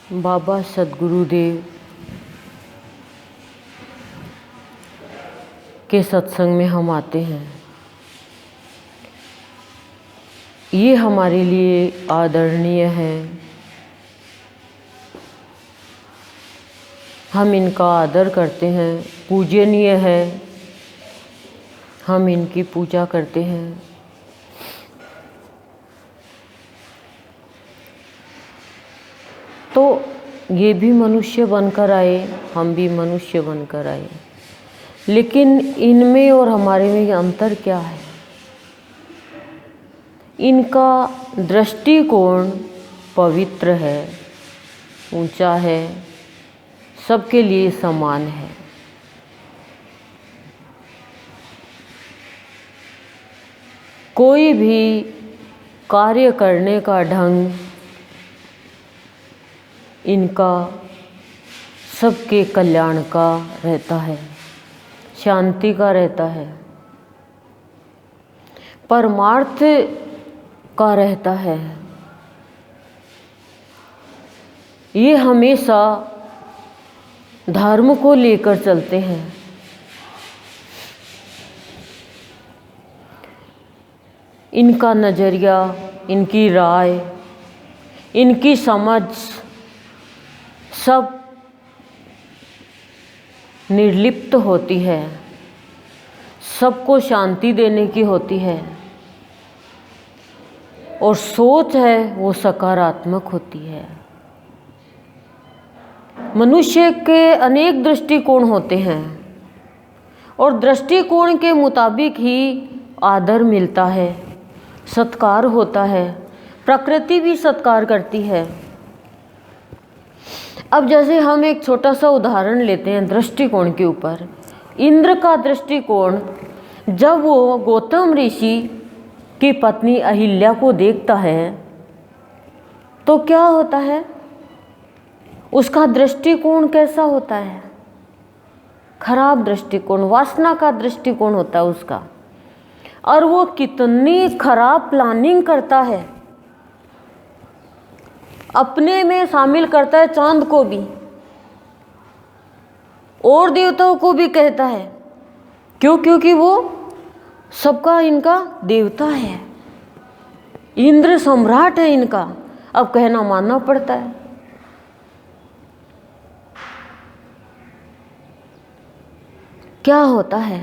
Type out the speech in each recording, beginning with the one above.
बाबा सद्गुरुदेव के सत्संग में हम आते हैं। ये हमारे लिए आदरणीय है। हम इनका आदर करते हैं, पूजनीय है। हम इनकी पूजा करते हैं। तो ये भी मनुष्य बनकर आए, हम भी मनुष्य बनकर आए, लेकिन इनमें और हमारे में ये अंतर क्या है? इनका दृष्टिकोण पवित्र है, ऊंचा है, सबके लिए समान है। कोई भी कार्य करने का ढंग इनका सबके कल्याण का रहता है, शांति का रहता है, परमार्थ का रहता है। ये हमेशा धर्म को लेकर चलते हैं। इनका नज़रिया, इनकी राय, इनकी समझ सब निर्लिप्त होती है, सबको शांति देने की होती है, और सोच है वो सकारात्मक होती है। मनुष्य के अनेक दृष्टिकोण होते हैं और दृष्टिकोण के मुताबिक ही आदर मिलता है, सत्कार होता है, प्रकृति भी सत्कार करती है। अब जैसे हम एक छोटा सा उदाहरण लेते हैं दृष्टिकोण के ऊपर। इंद्र का दृष्टिकोण, जब वो गौतम ऋषि की पत्नी अहिल्या को देखता है तो क्या होता है? उसका दृष्टिकोण कैसा होता है? खराब दृष्टिकोण, वासना का दृष्टिकोण होता है उसका, और वो कितनी खराब प्लानिंग करता है, अपने में शामिल करता है चांद को भी और देवताओं को भी कहता है। क्यों? क्योंकि वो सबका इनका देवता है, इंद्र सम्राट है इनका। अब कहना मानना पड़ता है। क्या होता है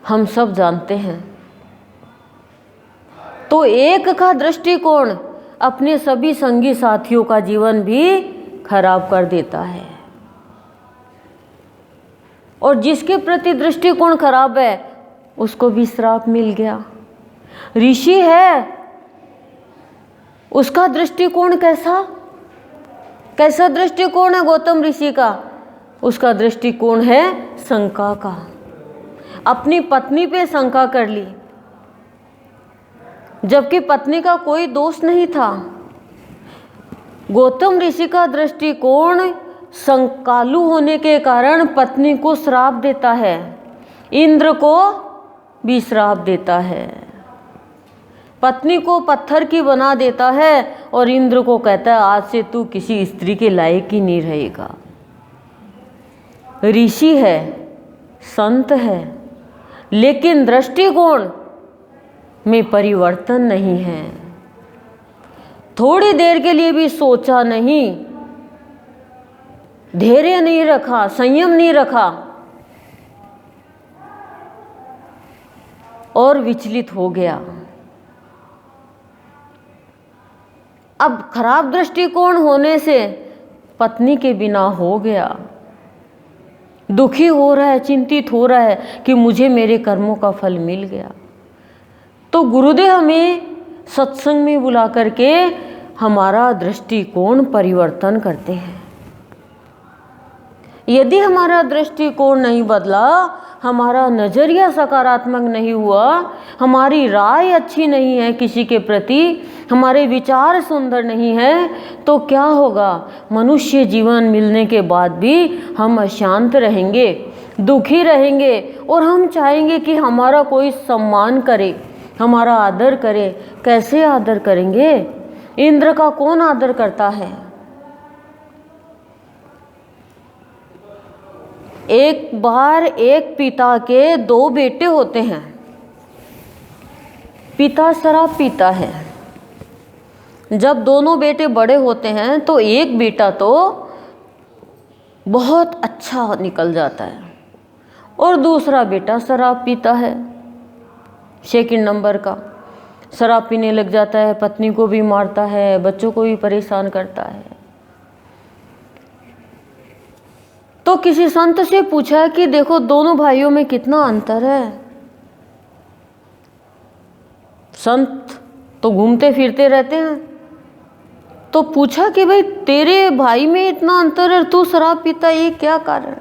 हम सब जानते हैं। तो एक का दृष्टिकोण अपने सभी संगी साथियों का जीवन भी खराब कर देता है, और जिसके प्रति दृष्टिकोण खराब है उसको भी श्राप मिल गया। ऋषि है, उसका दृष्टिकोण कैसा दृष्टिकोण है गौतम ऋषि का? उसका दृष्टिकोण है शंका का। अपनी पत्नी पे शंका कर ली, जबकि पत्नी का कोई दोष नहीं था। गौतम ऋषि का दृष्टिकोण शंकालु होने के कारण पत्नी को श्राप देता है, इंद्र को भी श्राप देता है, पत्नी को पत्थर की बना देता है और इंद्र को कहता है आज से तू किसी स्त्री के लायक ही नहीं रहेगा। ऋषि है, संत है, लेकिन दृष्टिकोण में परिवर्तन नहीं है। थोड़ी देर के लिए भी सोचा नहीं, धैर्य नहीं रखा, संयम नहीं रखा और विचलित हो गया। अब खराब दृष्टिकोण होने से पत्नी के बिना हो गया, दुखी हो रहा है, चिंतित हो रहा है कि मुझे मेरे कर्मों का फल मिल गया। तो गुरुदेव हमें सत्संग में बुला करके हमारा दृष्टिकोण परिवर्तन करते हैं। यदि हमारा दृष्टिकोण नहीं बदला, हमारा नज़रिया सकारात्मक नहीं हुआ, हमारी राय अच्छी नहीं है किसी के प्रति, हमारे विचार सुंदर नहीं है, तो क्या होगा? मनुष्य जीवन मिलने के बाद भी हम अशांत रहेंगे, दुखी रहेंगे, और हम चाहेंगे कि हमारा कोई सम्मान करे, हमारा आदर करे। कैसे आदर करेंगे? इंद्र का कौन आदर करता है? एक बार एक पिता के 2 बेटे होते हैं। पिता शराब पीता है। जब दोनों बेटे बड़े होते हैं तो एक बेटा तो बहुत अच्छा निकल जाता है और दूसरा बेटा शराब पीता है, सेकंड नंबर का शराब पीने लग जाता है, पत्नी को भी मारता है, बच्चों को भी परेशान करता है। तो किसी संत से पूछा कि देखो दोनों भाइयों में कितना अंतर है। संत तो घूमते फिरते रहते हैं, तो पूछा कि भाई तेरे भाई में इतना अंतर है, तू शराब पीता, ये क्या कारण?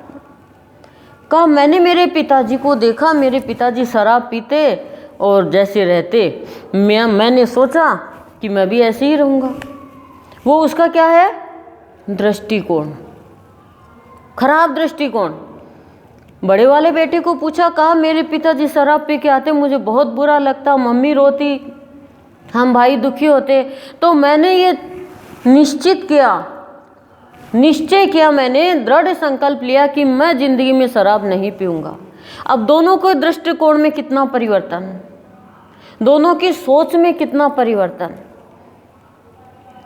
कहा मैंने मेरे पिताजी को देखा, मेरे पिताजी शराब पीते और जैसे रहते, मैंने सोचा कि मैं भी ऐसे ही रहूँगा। वो उसका क्या है? दृष्टिकोण, खराब दृष्टिकोण। बड़े वाले बेटे को पूछा, कहा मेरे पिताजी शराब पी के आते, मुझे बहुत बुरा लगता, मम्मी रोती, हम भाई दुखी होते, तो मैंने ये निश्चय किया, मैंने दृढ़ संकल्प लिया कि मैं जिंदगी में शराब नहीं पीऊंगा। अब दोनों के दृष्टिकोण में कितना परिवर्तन, दोनों की सोच में कितना परिवर्तन।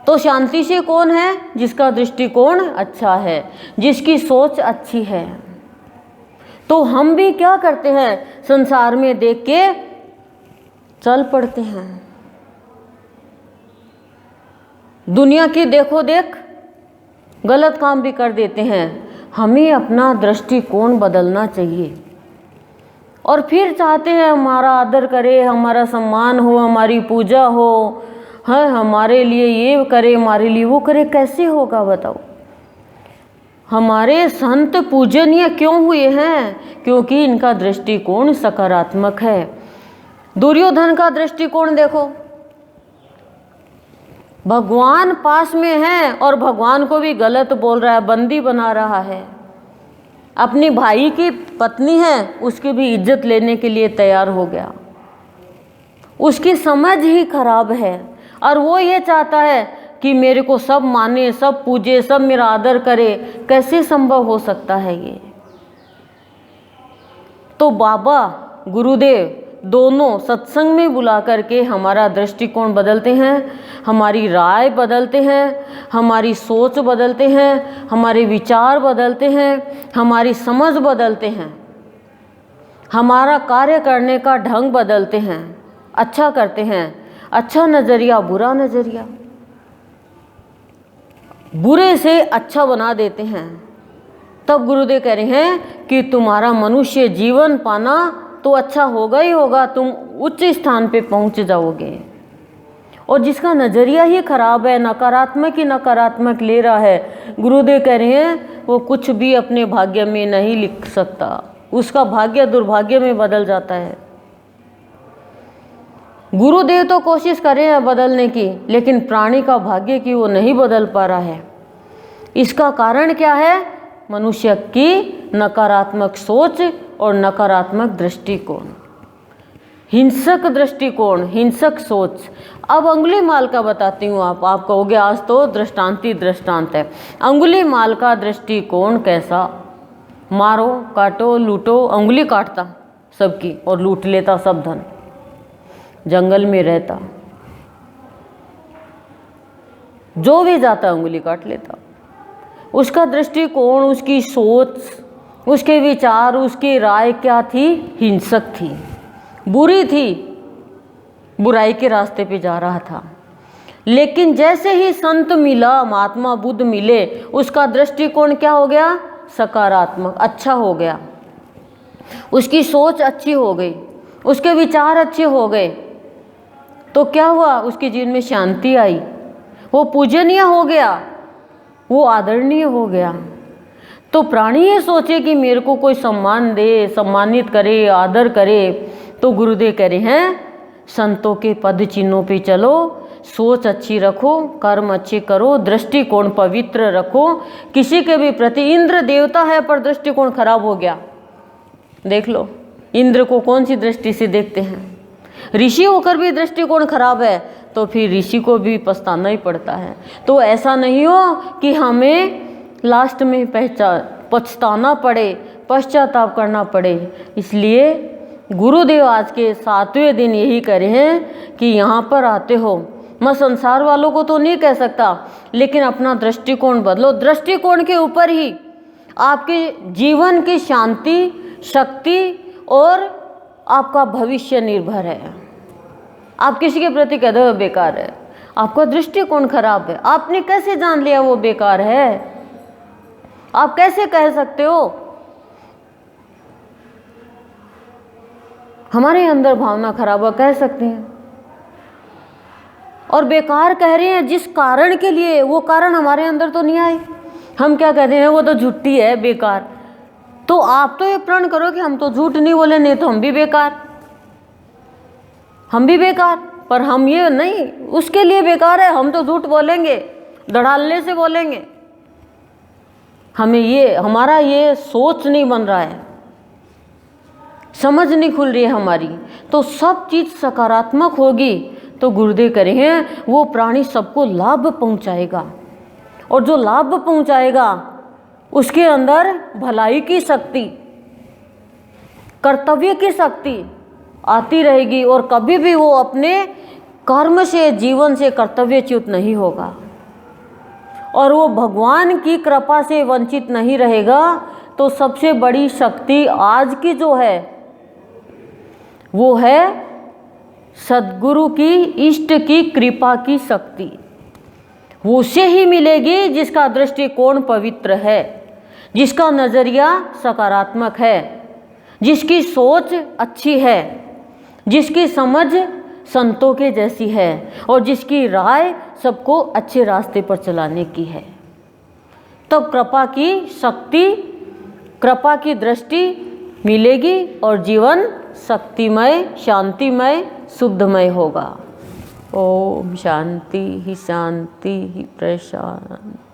तो शांति से कौन है? जिसका दृष्टिकोण अच्छा है, जिसकी सोच अच्छी है। तो हम भी क्या करते हैं? संसार में देख के चल पड़ते हैं, दुनिया की देखो देख गलत काम भी कर देते हैं। हमें अपना दृष्टिकोण बदलना चाहिए और फिर चाहते हैं हमारा आदर करे, हमारा सम्मान हो, हमारी पूजा हो, है हमारे लिए ये करे, हमारे लिए वो करे। कैसे होगा बताओ? हमारे संत पूजनीय क्यों हुए हैं? क्योंकि इनका दृष्टिकोण सकारात्मक है। दुर्योधन का दृष्टिकोण देखो, भगवान पास में है और भगवान को भी गलत बोल रहा है, बंदी बना रहा है। अपनी भाई की पत्नी है, उसकी भी इज्जत लेने के लिए तैयार हो गया। उसकी समझ ही खराब है और वो ये चाहता है कि मेरे को सब माने, सब पूजे, सब मेरा आदर करे। कैसे संभव हो सकता है ये? तो बाबा गुरुदेव दोनों सत्संग में बुला करके हमारा दृष्टिकोण बदलते हैं, हमारी राय बदलते हैं, हमारी सोच बदलते हैं, हमारे विचार बदलते हैं, हमारी समझ बदलते हैं, हमारा कार्य करने का ढंग बदलते हैं, अच्छा करते हैं। अच्छा नज़रिया, बुरा नज़रिया, बुरे से अच्छा बना देते हैं। तब गुरुदेव कह रहे हैं कि तुम्हारा मनुष्य जीवन पाना तो अच्छा होगा ही होगा, तुम उच्च स्थान पे पहुंच जाओगे। और जिसका नज़रिया ही खराब है, नकारात्मक ही नकारात्मक ले रहा है, गुरुदेव कह रहे हैं वो कुछ भी अपने भाग्य में नहीं लिख सकता, उसका भाग्य दुर्भाग्य में बदल जाता है। गुरुदेव तो कोशिश कर रहे हैं बदलने की, लेकिन प्राणी का भाग्य की वो नहीं बदल पा रहा है। इसका कारण क्या है? मनुष्य की नकारात्मक सोच और नकारात्मक दृष्टिकोण, हिंसक दृष्टिकोण, हिंसक सोच। अब अंगुलीमाल का बताती हूँ। आप कहोगे आज तो दृष्टांती दृष्टांत है। अंगुलीमाल का दृष्टिकोण कैसा? मारो, काटो, लूटो, अंगुली काटता सबकी और लूट लेता सब धन, जंगल में रहता, जो भी जाता अंगुली काट लेता। उसका दृष्टिकोण, उसकी सोच, उसके विचार, उसकी राय क्या थी? हिंसक थी, बुरी थी, बुराई के रास्ते पे जा रहा था। लेकिन जैसे ही संत मिला, महात्मा बुद्ध मिले, उसका दृष्टिकोण क्या हो गया? सकारात्मक, अच्छा हो गया। उसकी सोच अच्छी हो गई, उसके विचार अच्छे हो गए। तो क्या हुआ? उसके जीवन में शांति आई, वो पूजनीय हो गया, वो आदरणीय हो गया। तो प्राणी ये सोचे कि मेरे को कोई सम्मान दे, सम्मानित करे, आदर करे। तो गुरुदेव कह रहे हैं संतों के पद चिन्हों पे चलो, सोच अच्छी रखो, कर्म अच्छे करो, दृष्टिकोण पवित्र रखो। किसी के भी प्रति, इंद्र देवता है पर दृष्टिकोण खराब हो गया, देख लो इंद्र को कौन सी दृष्टि से देखते हैं। ऋषि होकर भी दृष्टिकोण खराब है तो फिर ऋषि को भी पछताना ही पड़ता है। तो ऐसा नहीं हो कि हमें लास्ट में पछताना पड़े, पश्चाताप करना पड़े। इसलिए गुरुदेव आज के 7वें दिन यही करे हैं कि यहाँ पर आते हो, मैं संसार वालों को तो नहीं कह सकता, लेकिन अपना दृष्टिकोण बदलो। दृष्टिकोण के ऊपर ही आपके जीवन की शांति, शक्ति और आपका भविष्य निर्भर है। आप किसी के प्रति कह दो बेकार है, आपका दृष्टिकोण खराब है। आपने कैसे जान लिया वो बेकार है? आप कैसे कह सकते हो? हमारे अंदर भावना खराब है, कह सकते हैं। और बेकार कह रहे हैं जिस कारण के लिए, वो कारण हमारे अंदर तो नहीं आए। हम क्या कहते हैं, वो तो झूठी है, बेकार। तो आप तो ये प्रण करो कि हम तो झूठ नहीं बोले, नहीं तो हम भी बेकार, हम भी बेकार। पर हम ये नहीं, उसके लिए बेकार है, हम तो झूठ बोलेंगे, धड़ालने से बोलेंगे। हमें ये, हमारा ये सोच नहीं बन रहा है, समझ नहीं खुल रही है हमारी। तो सब चीज़ सकारात्मक होगी तो गुरुदेव कह रहे हैं वो प्राणी सबको लाभ पहुंचाएगा, और जो लाभ पहुंचाएगा उसके अंदर भलाई की शक्ति, कर्तव्य की शक्ति आती रहेगी, और कभी भी वो अपने कर्म से, जीवन से कर्तव्यच्युत नहीं होगा, और वो भगवान की कृपा से वंचित नहीं रहेगा। तो सबसे बड़ी शक्ति आज की जो है वो है सद्गुरु की, इष्ट की कृपा की शक्ति। वो उसे ही मिलेगी जिसका दृष्टिकोण पवित्र है, जिसका नज़रिया सकारात्मक है, जिसकी सोच अच्छी है, जिसकी समझ संतों के जैसी है, और जिसकी राय सबको अच्छे रास्ते पर चलाने की है। तब कृपा की शक्ति, कृपा की दृष्टि मिलेगी और जीवन शक्तिमय, शांतिमय, शुद्धमय होगा। ओम शांति ही प्रशांति।